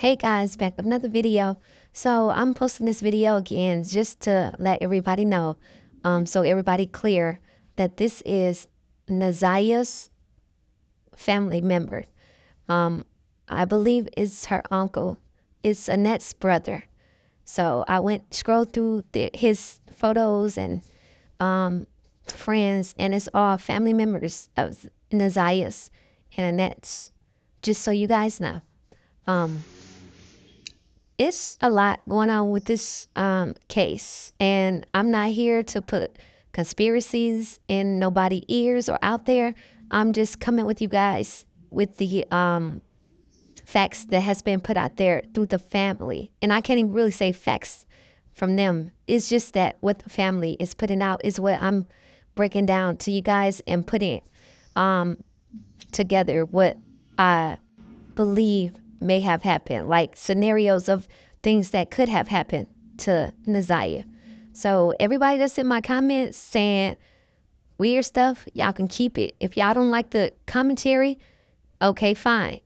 Hey guys, back with another video. So I'm posting this video again just to let everybody know, so everybody clear that this is Nazia's family member. Um, I believe it's her uncle. It's Annette's brother. So I went scroll through his photos and um friends, and it's all family members of Nazia's and Annette's. Just so you guys know. Um, it's a lot going on with this case, and I'm not here to put conspiracies in nobody's ears or out there. I'm just coming with you guys with the facts that has been put out there through the family, and I can't even really say facts from them. It's just that what the family is putting out is what I'm breaking down to you guys and putting um together what I believe may have happened, like scenarios of things that could have happened to Nazia. So everybody that's in my comments saying weird stuff, y'all can keep it. If y'all don't like the commentary, okay, fine.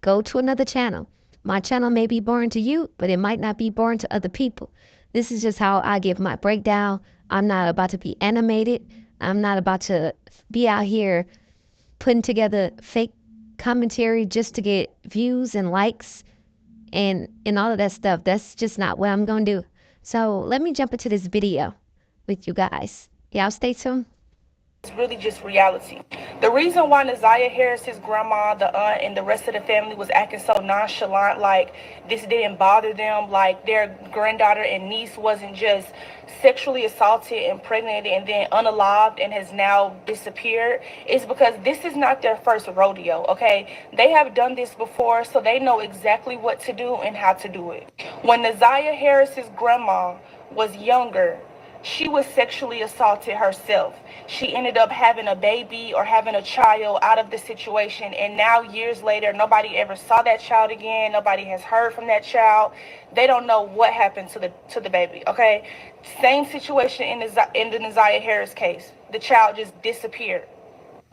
Go to another channel. My channel may be boring to you, but it might not be boring to other people. This is just how I give my breakdown. I'm not about to be animated. I'm not about to be out here putting together fake commentary just to get views and likes and all of that stuff. That's just not what I'm going to do. So let me jump into this video with you guys. Y'all stay tuned. It's really just reality. The reason why Naziah Harris, his grandma, the aunt, and the rest of the family was acting so nonchalant, like this didn't bother them, like their granddaughter and niece wasn't just sexually assaulted, impregnated, and then unalived and has now disappeared, is because this is not their first rodeo, okay? They have done this before, so they know exactly what to do and how to do it. When Naziah Harris's grandma was younger, she was sexually assaulted herself. She ended up having a baby or having a child out of the situation, and now years later nobody ever saw that child again. Nobody has heard from that child. They don't know what happened to the baby. Okay, same situation in the Naziah Harris case. The child just disappeared.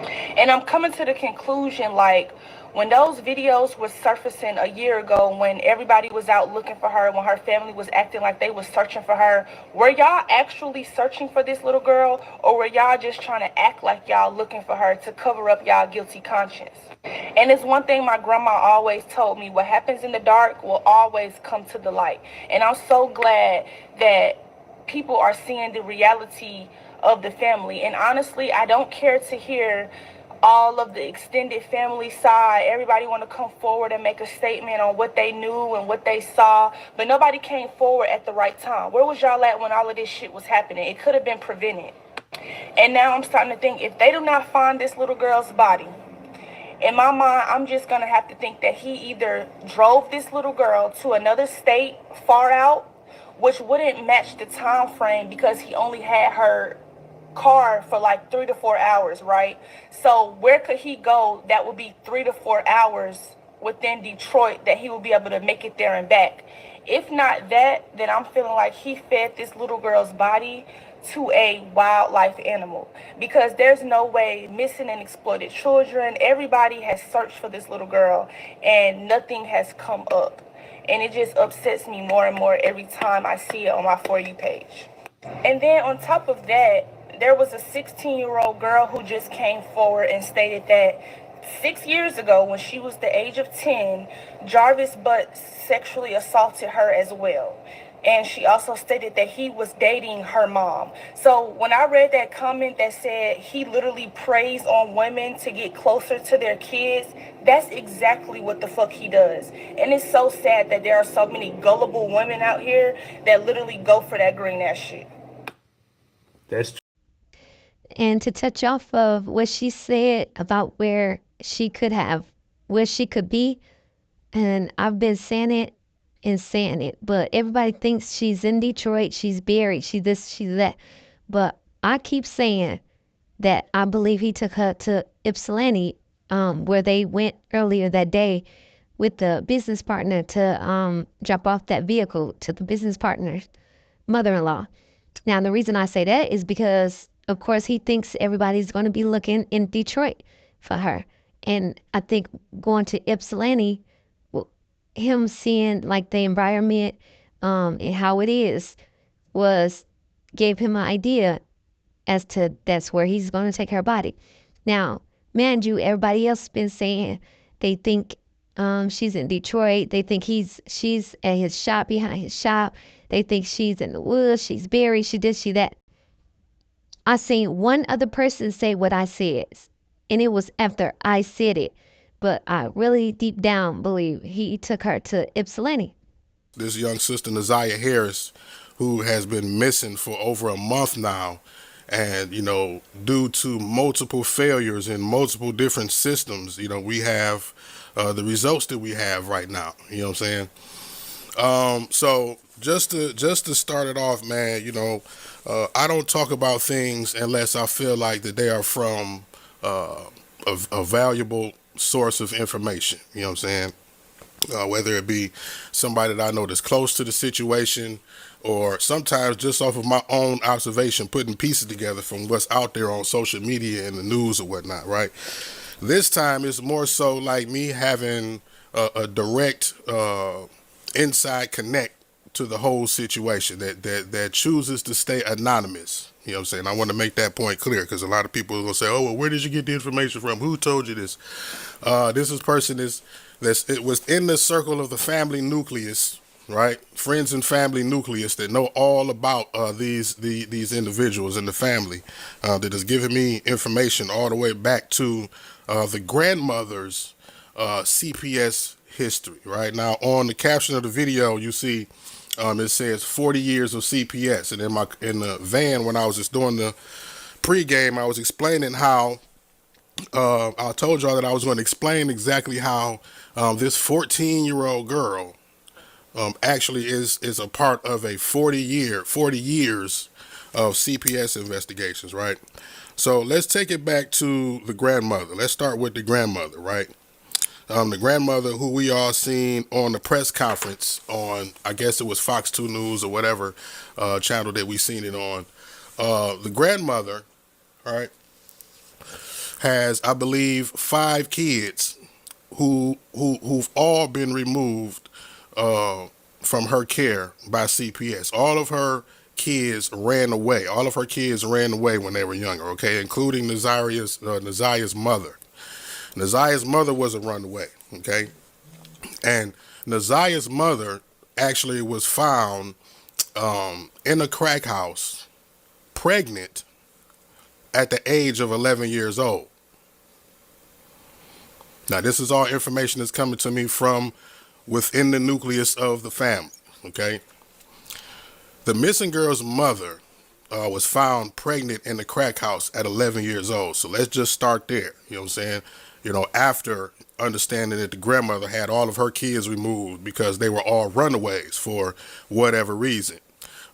And I'm coming to the conclusion, like, when those videos were surfacing a year ago, when everybody was out looking for her, when her family was acting like they was searching for her, were y'all actually searching for this little girl, or were y'all just trying to act like y'all looking for her to cover up y'all guilty conscience? And it's one thing my grandma always told me: what happens in the dark will always come to the light. And I'm so glad that people are seeing the reality of the family. And honestly, I don't care to hear all of the extended family side. Everybody want to come forward and make a statement on what they knew and what they saw, but nobody came forward at the right time. Where was y'all at when all of this shit was happening? It could have been prevented. And now I'm starting to think, if they do not find this little girl's body, in my mind, I'm just going to have to think that he either drove this little girl to another state far out, which wouldn't match the time frame because he only had her car for like 3 to 4 hours, right? So where could he go that would be 3 to 4 hours within Detroit that he would be able to make it there and back? If not that, then I'm feeling like he fed this little girl's body to a wildlife animal, because there's no way missing and exploited children, everybody has searched for this little girl and nothing has come up. And it just upsets me more and more every time I see it on my For You page. And then on top of that, there was a 16-year-old girl who just came forward and stated that 6 years ago, when she was the age of 10, Jarvis Butt sexually assaulted her as well. And she also stated that he was dating her mom. So when I read that comment that said he literally preys on women to get closer to their kids, that's exactly what the fuck he does. And it's so sad that there are so many gullible women out here that literally go for that green ass shit. That's And to touch off of what she said about where she could be, and I've been saying it and saying it, but everybody thinks she's in Detroit, she's buried, she this, she that. But I keep saying that I believe he took her to Ypsilanti, where they went earlier that day with the business partner to drop off that vehicle to the business partner's mother-in-law. Now, the reason I say that is because, of course, he thinks everybody's going to be looking in Detroit for her. And I think going to Ypsilanti him seeing like the environment and how it is was gave him an idea as to that's where he's going to take her body. Now, mind you, everybody else been saying they think she's in Detroit. They think she's at his shop, behind his shop. They think she's in the woods. She's buried. She this, she that. I seen one other person say what I said, and it was after I said it. But I really deep down believe he took her to Ypsilanti. This young sister, Naziah Harris, who has been missing for over a month now, and due to multiple failures in multiple different systems, we have the results that we have right now. You know what I'm saying? So just to start it off, man, I don't talk about things unless I feel like that they are from a valuable source of information. You know what I'm saying? Whether it be somebody that I know that's close to the situation, or sometimes just off of my own observation, putting pieces together from what's out there on social media and the news or whatnot, right? This time it's more so like me having a direct inside connect to the whole situation that chooses to stay anonymous. You know what I'm saying? I want to make that point clear, because a lot of people are going to say, oh, well, where did you get the information from? Who told you this? It was in the circle of the family nucleus, right? Friends and family nucleus that know all about these individuals in the family, that has given me information all the way back to the grandmother's CPS history. Right now, on the caption of the video, you see it says 40 years of CPS, and in the van when I was just doing the pregame, I was explaining how. I told y'all that I was going to explain exactly how this 14-year-old girl actually is a part of a 40 years of CPS investigations, right? So let's take it back to the grandmother. Let's start with the grandmother, right? The grandmother who we all seen on the press conference on, I guess it was Fox 2 News or whatever channel that we seen it on. The grandmother, right, has, I believe, 5 kids who've all been removed from her care by CPS. All of her kids ran away. All of her kids ran away when they were younger, okay, including Naziah's mother. Naziah's mother was a runaway, okay? And Naziah's mother actually was found in a crack house, pregnant at the age of 11 years old. Now, this is all information that's coming to me from within the nucleus of the family, okay? The missing girl's mother was found pregnant in the crack house at 11 years old. So let's just start there, you know what I'm saying? After understanding that the grandmother had all of her kids removed because they were all runaways for whatever reason.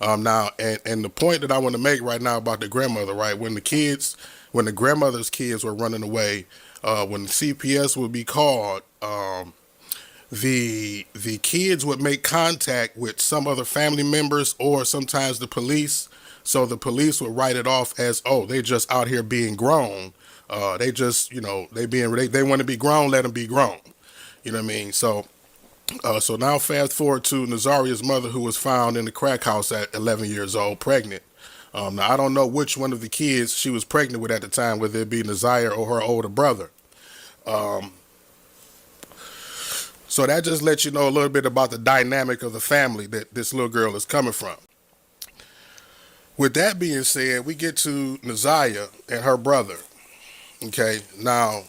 Now, and the point that I want to make right now about the grandmother, right? When the grandmother's kids were running away, when CPS would be called, the kids would make contact with some other family members or sometimes the police. So the police would write it off as, oh, they just out here being grown. They just, they want to be grown, let them be grown. You know what I mean? So now fast forward to Naziah's mother, who was found in the crack house at 11 years old, pregnant. Now, I don't know which one of the kids she was pregnant with at the time, whether it be Naziah or her older brother. So that just lets you know a little bit about the dynamic of the family that this little girl is coming from. With that being said, we get to Naziah and her brother. Okay, now,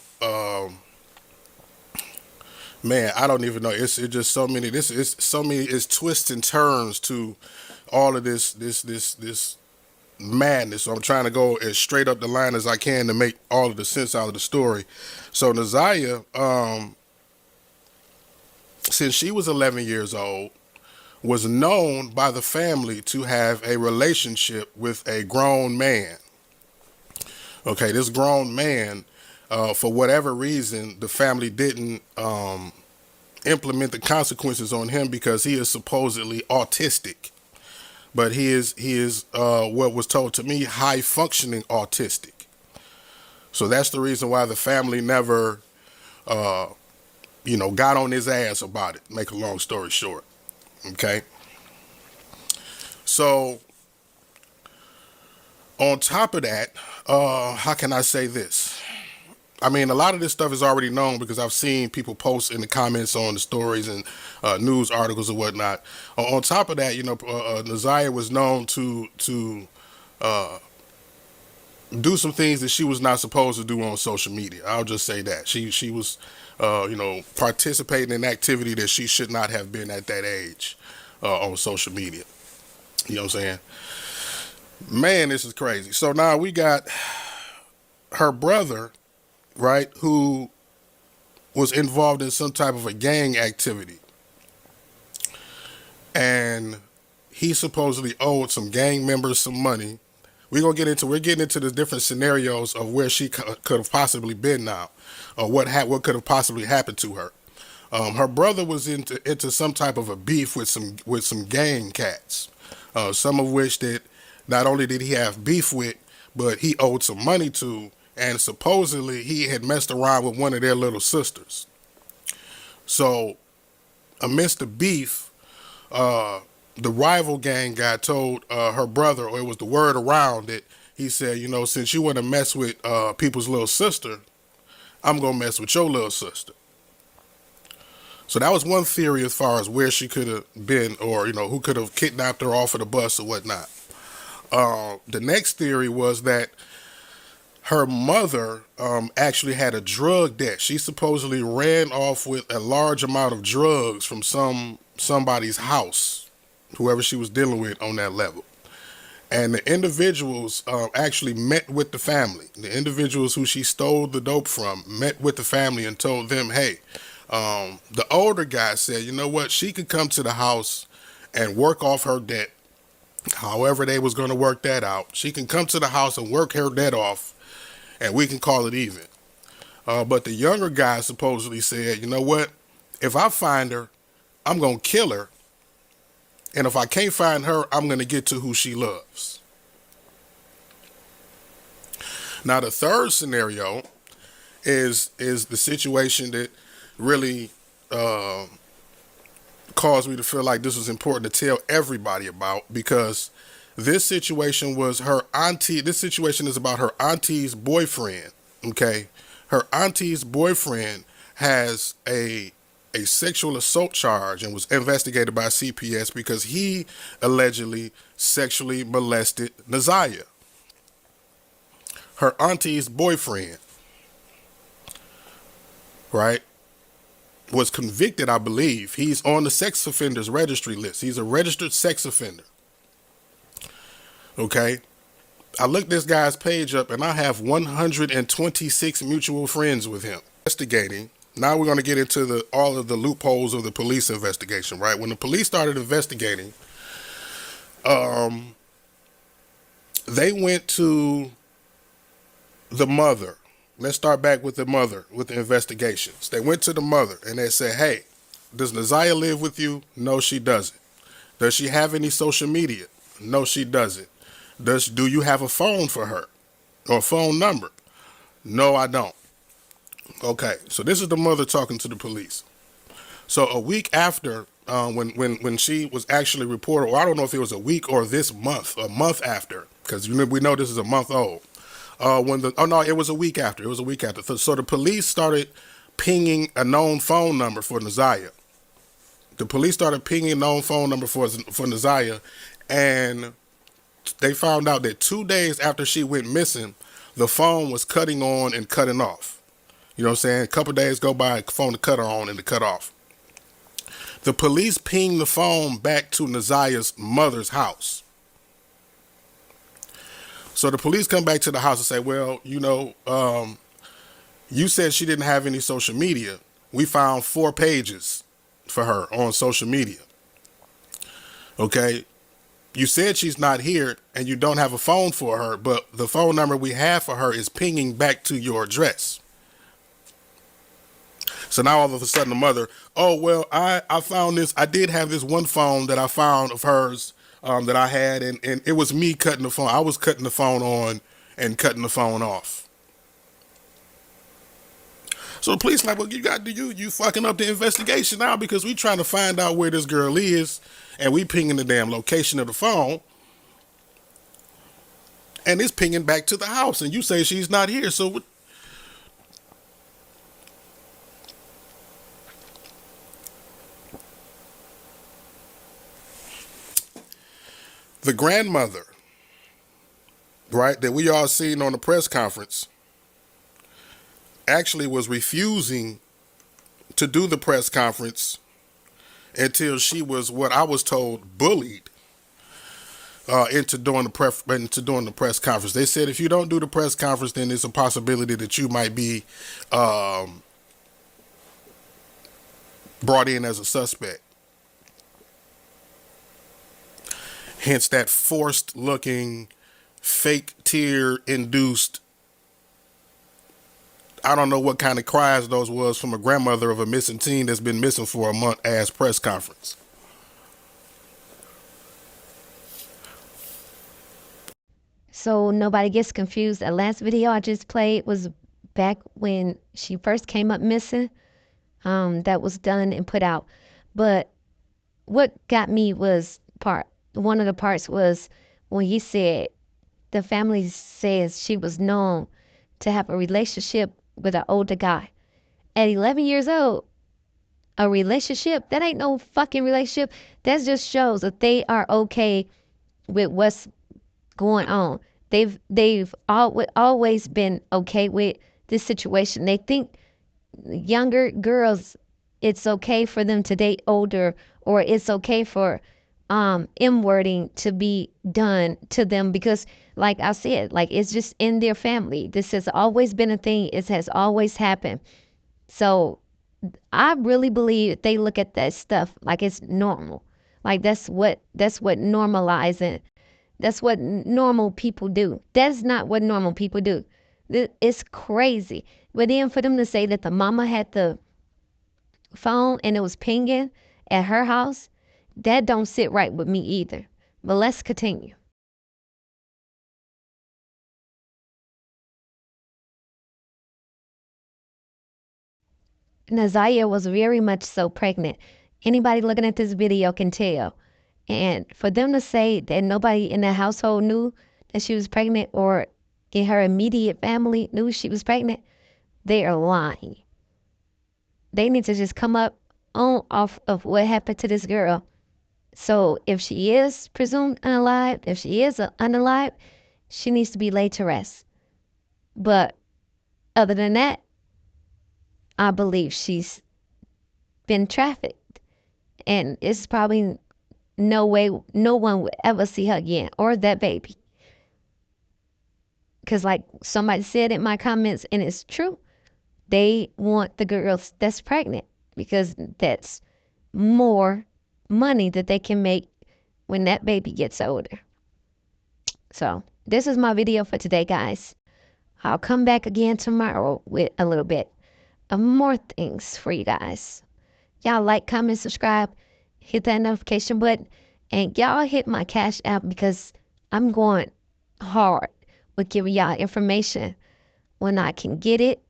man, I don't even know. It's just so many. It's twists and turns to all of this madness. So I'm trying to go as straight up the line as I can to make all of the sense out of the story. So Naziah, since she was 11 years old, was known by the family to have a relationship with a grown man. Okay, this grown man, for whatever reason, the family didn't implement the consequences on him because he is supposedly autistic. But he is what was told to me, high functioning autistic. So that's the reason why the family never got on his ass about it. Make a long story short. Okay. So on top of that, how can I say this? I mean, a lot of this stuff is already known because I've seen people post in the comments on the stories and news articles and whatnot. On top of that, Naziah was known to do some things that she was not supposed to do on social media. I'll just say that she was, participating in activity that she should not have been at that age on social media. You know what I'm saying? Man, this is crazy. So now we got her brother, right, who was involved in some type of a gang activity. And he supposedly owed some gang members some money. We're getting into the different scenarios of where she could have possibly been now, or what could have possibly happened to her. Her brother was into some type of a beef with some gang cats, some of which that not only did he have beef with, but he owed some money to, and supposedly he had messed around with one of their little sisters. So amidst the beef, the rival gang guy told her brother, or it was the word around it, he said, since you want to mess with people's little sister, I'm going to mess with your little sister. So that was one theory as far as where she could have been, or, who could have kidnapped her off of the bus or whatnot. The next theory was that her mother actually had a drug debt. She supposedly ran off with a large amount of drugs from somebody's house, whoever she was dealing with on that level. And the individuals actually met with the family. The individuals who she stole the dope from met with the family and told them, hey, the older guy said, you know what, she could come to the house and work off her debt. However they was going to work that out. She can come to the house and work her debt off, and we can call it even. But the younger guy supposedly said, you know what, if I find her, I'm going to kill her. And if I can't find her, I'm going to get to who she loves. Now, the third scenario is the situation that really caused me to feel like this was important to tell everybody about, because this situation was her auntie. This situation is about her auntie's boyfriend. Okay. Her auntie's boyfriend has a sexual assault charge and was investigated by CPS because he allegedly sexually molested Naziah, her auntie's boyfriend, right? Was convicted, I believe. He's on the sex offenders registry list. He's a registered sex offender. Okay. I looked this guy's page up and I have 126 mutual friends with him. Investigating. Now we're going to get into all of the loopholes of the police investigation, right? When the police started investigating, they went to the mother. Let's start back with the mother, with the investigations. They went to the mother and they said, hey, does Naziah live with you? No, she doesn't. Does she have any social media? No, she doesn't. Do you have a phone for her or a phone number? No, I don't. Okay, so this is the mother talking to the police. So a week after, when she was actually reported, or I don't know if it was a week or this month, a month after, because we know this is a month old. It was a week after. It was a week after. So the police started pinging a known phone number for Naziah. The police started pinging a known phone number for Naziah, and they found out that 2 days after she went missing, the phone was cutting on and cutting off. You know what I'm saying? A couple days go by, phone to cut on and to cut off. The police pinged the phone back to Naziah's mother's house. So the police come back to the house and say, well, you said she didn't have any social media. We found 4 pages for her on social media. Okay. You said she's not here and you don't have a phone for her, but the phone number we have for her is pinging back to your address. So now all of a sudden the mother, oh, well, I found this. I did have this one phone that I found of hers that I had, and it was me cutting the phone. I was cutting the phone on and cutting the phone off. So the police like, well, you fucking up the investigation now because we trying to find out where this girl is, and we pinging the damn location of the phone, and it's pinging back to the house, and you say she's not here. So what? The grandmother, right, that we all seen on the press conference, actually was refusing to do the press conference until she was, what I was told, bullied into doing the press conference. They said if you don't do the press conference, then there's a possibility that you might be brought in as a suspect. Hence that forced looking, fake tear induced, I don't know what kind of cries those was from a grandmother of a missing teen that's been missing for a month ass press conference. So nobody gets confused. The last video I just played was back when she first came up missing. That was done and put out. But what got me was one of the parts was when you said the family says she was known to have a relationship with an older guy. At 11 years old, a relationship? That ain't no fucking relationship. That just shows that they are okay with what's going on. They've always been okay with this situation. They think younger girls, it's okay for them to date older, or it's okay for M-wording to be done to them because, like I said, like it's just in their family. This has always been a thing. It has always happened. So I really believe they look at that stuff like it's normal. Like that's what normalizing. That's what normal people do. That's not what normal people do. It's crazy. But then for them to say that the mama had the phone and it was pinging at her house, that don't sit right with me either. But let's continue. Nazaya was very much so pregnant. Anybody looking at this video can tell. And for them to say that nobody in the household knew that she was pregnant or in her immediate family knew she was pregnant, they are lying. They need to just come up on off of what happened to this girl. So if she is presumed unalived, if she is unalived, she needs to be laid to rest. But other than that, I believe she's been trafficked. And it's probably no way no one would ever see her again or that baby. Because like somebody said in my comments, and it's true, they want the girl that's pregnant because that's more money that they can make when that baby gets older. So this is my video for today, guys. I'll come back again tomorrow with a little bit of more things for you guys. Y'all like, comment, subscribe, hit that notification button, and y'all hit my Cash App because I'm going hard with giving y'all information when I can get it,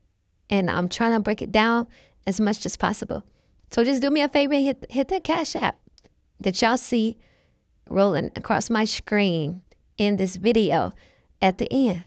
and I'm trying to break it down as much as possible. So just do me a favor and hit that Cash App that y'all see rolling across my screen in this video at the end.